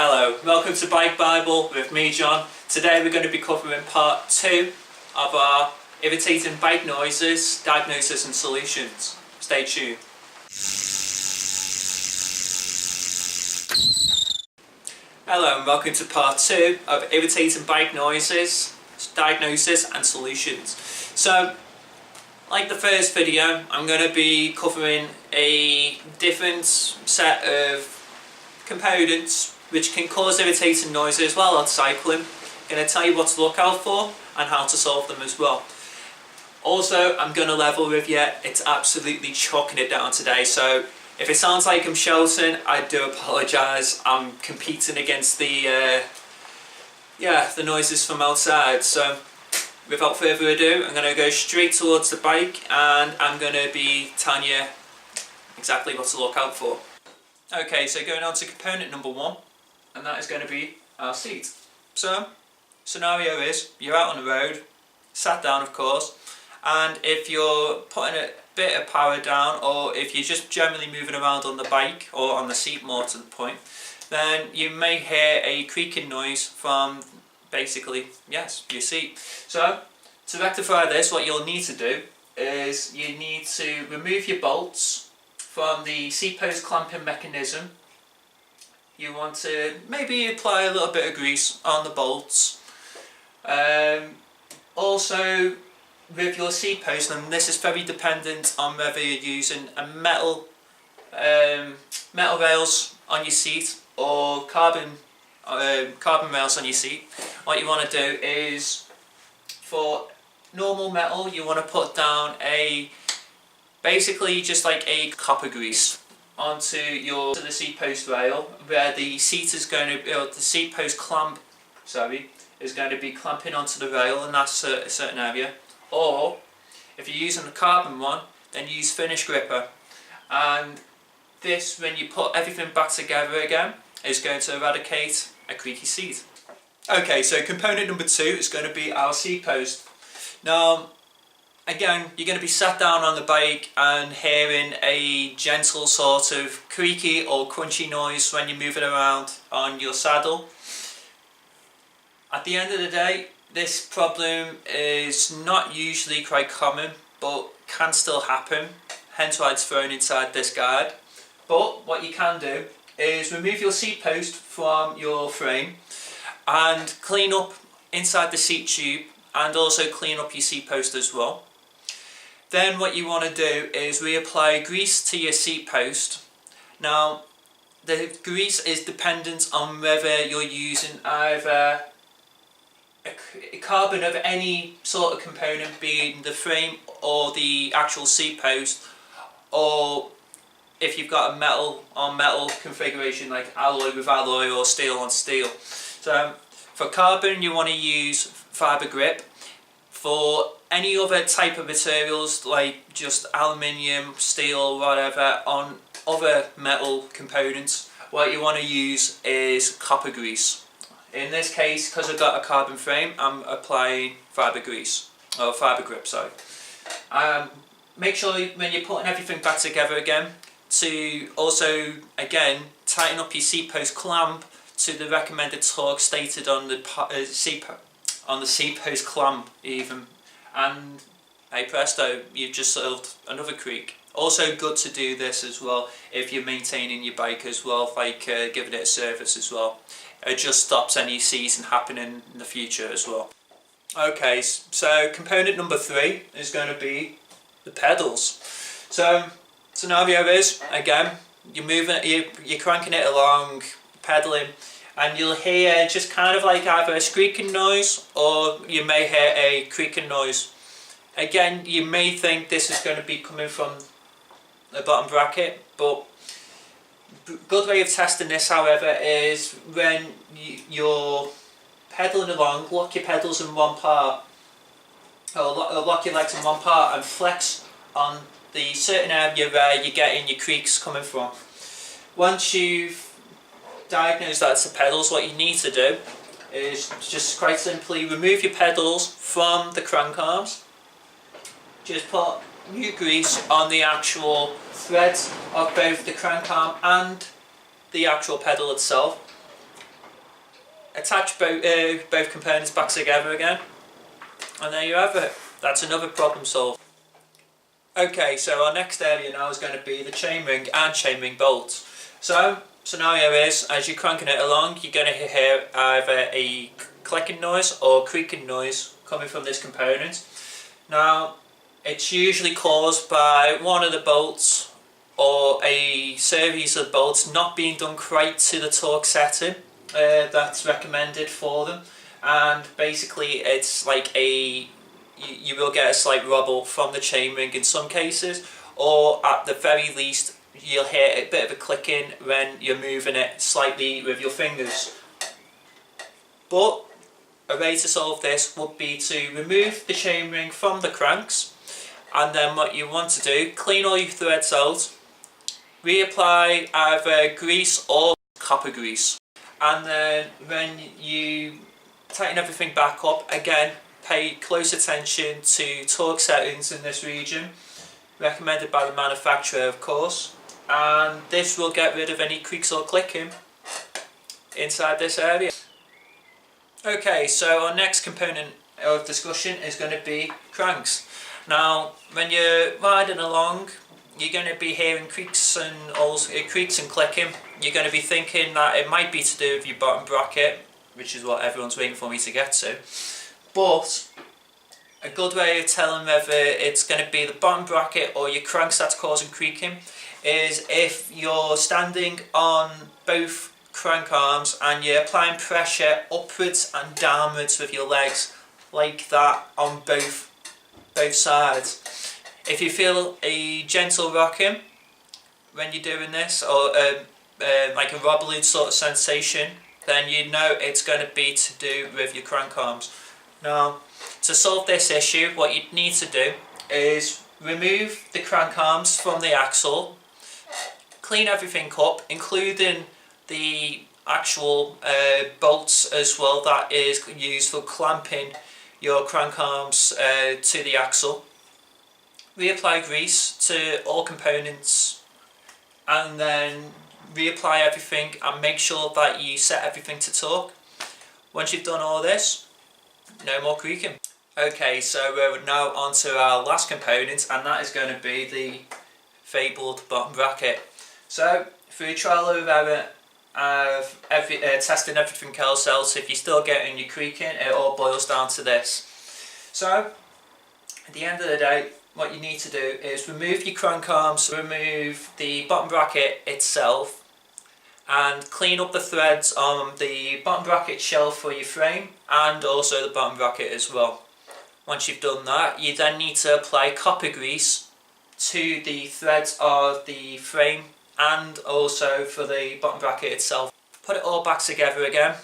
Hello, welcome to Bike Bible with me, John. Today we're going to be covering part 2 of our irritating bike noises, diagnosis and solutions. Stay tuned. Hello and welcome to part 2 of irritating bike noises, diagnosis and solutions. So, like the first video, I'm going to be covering a different set of components which can cause irritating noises while out cycling. I'm going to tell you what to look out for and how to solve them as well. Also, I'm going to level with you, it's absolutely chucking it down today, so if it sounds like I'm shouting, I do apologise. I'm competing against the noises from outside. So without further ado, I'm going to go straight towards the bike and I'm going to be telling you exactly what to look out for. Okay, so going on to component number 1, and that is going to be our seat. So, scenario is, you're out on the road, sat down of course, and if you're putting a bit of power down, or if you're just generally moving around on the bike, or on the seat more to the point, then you may hear a creaking noise from, basically, yes, your seat. So, to rectify this, what you'll need to do is you need to remove your bolts from the seat post clamping mechanism. You want to maybe apply a little bit of grease on the bolts. Also, with your seat post, and this is very dependent on whether you're using a metal rails on your seat or carbon rails on your seat. What you want to do is, for normal metal, you want to put down basically just like a copper grease onto the seat post rail, where the seat is going to the seat post clamp is going to be clamping onto the rail in that certain area. Or if you're using a carbon one, then use finish gripper, and this, when you put everything back together again, is going to eradicate a creaky seat. Okay, so component number 2 is going to be our seat post. Now again, you're going to be sat down on the bike and hearing a gentle sort of creaky or crunchy noise when you're moving around on your saddle. At the end of the day, this problem is not usually quite common, but can still happen, hence why it's thrown inside this guide. But what you can do is remove your seat post from your frame and clean up inside the seat tube, and also clean up your seat post as well. Then what you want to do is reapply grease to your seat post. Now, the grease is dependent on whether you're using either a carbon of any sort of component, being the frame or the actual seat post, or if you've got a metal on metal configuration like alloy with alloy or steel on steel. So for carbon you want to use fibre grip. For any other type of materials like just aluminium, steel, whatever, on other metal components, what you want to use is copper grease. In this case, because I've got a carbon frame, I'm applying fibre grease, or fibre grip, sorry. Make sure when you're putting everything back together again, to also again tighten up your seat post clamp to the recommended torque stated on the seat post clamp even, and hey presto, you've just solved another creak. Also good to do this as well if you're maintaining your bike as well, like giving it a service as well. It just stops any seizing happening in the future as well. Okay, so component number 3 is going to be the pedals. So scenario is, again, you're cranking it along, pedaling, and you'll hear just kind of like either a squeaking noise, or you may hear a creaking noise. Again, you may think this is going to be coming from the bottom bracket, but good way of testing this, however, is when you're pedaling along, lock your pedals in one part, or lock your legs in one part and flex on the certain area where you're getting your creaks coming from. Once you've diagnosed that it's the pedals, what you need to do is just quite simply remove your pedals from the crank arms. Just put new grease on the actual threads of both the crank arm and the actual pedal itself. attach both components back together again, and there you have it. That's another problem solved. Okay, so our next area now is going to be the chainring and chainring bolts. So, scenario is, as you're cranking it along, you're going to hear either a clicking noise or creaking noise coming from this component. Now, it's usually caused by one of the bolts or a series of bolts not being done quite to the torque setting that's recommended for them, and basically it's like you will get a slight wobble from the chainring in some cases, or at the very least you'll hear a bit of a clicking when you're moving it slightly with your fingers. But a way to solve this would be to remove the chainring from the cranks, and then what you want to do, clean all your threads out, reapply either grease or copper grease, and then when you tighten everything back up, again pay close attention to torque settings in this region, recommended by the manufacturer of course, and this will get rid of any creaks or clicking inside this area. Okay, so our next component of discussion is going to be cranks. Now, when you're riding along, you're going to be hearing creaks and clicking. You're going to be thinking that it might be to do with your bottom bracket, which is what everyone's waiting for me to get to. But a good way of telling whether it's going to be the bottom bracket or your cranks that's causing creaking is if you're standing on both crank arms and you're applying pressure upwards and downwards with your legs like that on both sides. If you feel a gentle rocking when you're doing this, or like a wobbling sort of sensation, then you know it's going to be to do with your crank arms. Now, to solve this issue, what you need to do is remove the crank arms from the axle, clean everything up, including the actual bolts as well that is used for clamping your crank arms to the axle. Reapply grease to all components, and then reapply everything and make sure that you set everything to torque. Once you've done all this, no more creaking. Okay, so we're now on to our last component, and that is going to be the fabled bottom bracket. So, through trial and error, testing everything else, if you're still getting your creaking, it all boils down to this. So, at the end of the day, what you need to do is remove your crank arms, remove the bottom bracket itself, and clean up the threads on the bottom bracket shelf for your frame, and also the bottom bracket as well. Once you've done that, you then need to apply copper grease to the threads of the frame and also for the bottom bracket itself. Put it all back together again.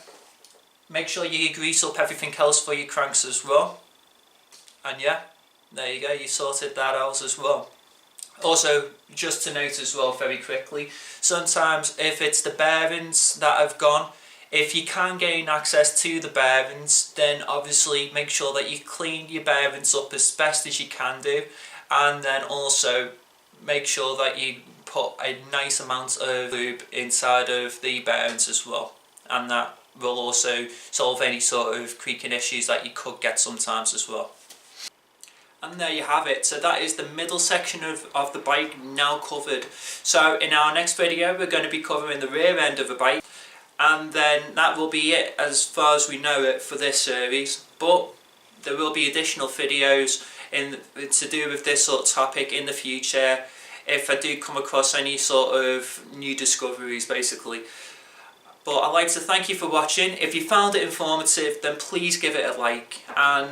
Make sure you grease up everything else for your cranks as well. And yeah, there you go, you sorted that out as well. Also, just to note as well very quickly, sometimes if it's the bearings that have gone, if you can gain access to the bearings, then obviously make sure that you clean your bearings up as best as you can do, and then also make sure that you put a nice amount of lube inside of the bearings as well, and that will also solve any sort of creaking issues that you could get sometimes as well. And there you have it. So that is the middle section of the bike now covered. So in our next video we're going to be covering the rear end of the bike, and then that will be it as far as we know it for this series. But there will be additional videos to do with this sort of topic in the future if I do come across any sort of new discoveries basically. But I'd like to thank you for watching. If you found it informative, then please give it a like, and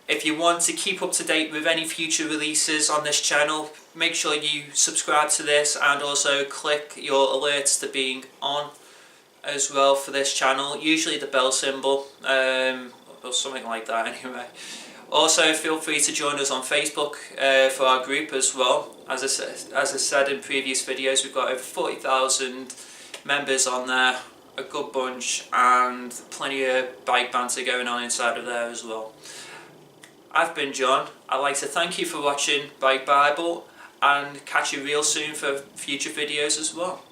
if you want to keep up to date with any future releases on this channel, make sure you subscribe to this and also click your alerts to being on as well for this channel, usually the bell symbol, or something like that anyway. Also feel free to join us on Facebook for our group as well. As I said in previous videos, we've got over 40,000 members on there, a good bunch, and plenty of bike banter going on inside of there as well. I've been John. I'd like to thank you for watching Bike Bible, and catch you real soon for future videos as well.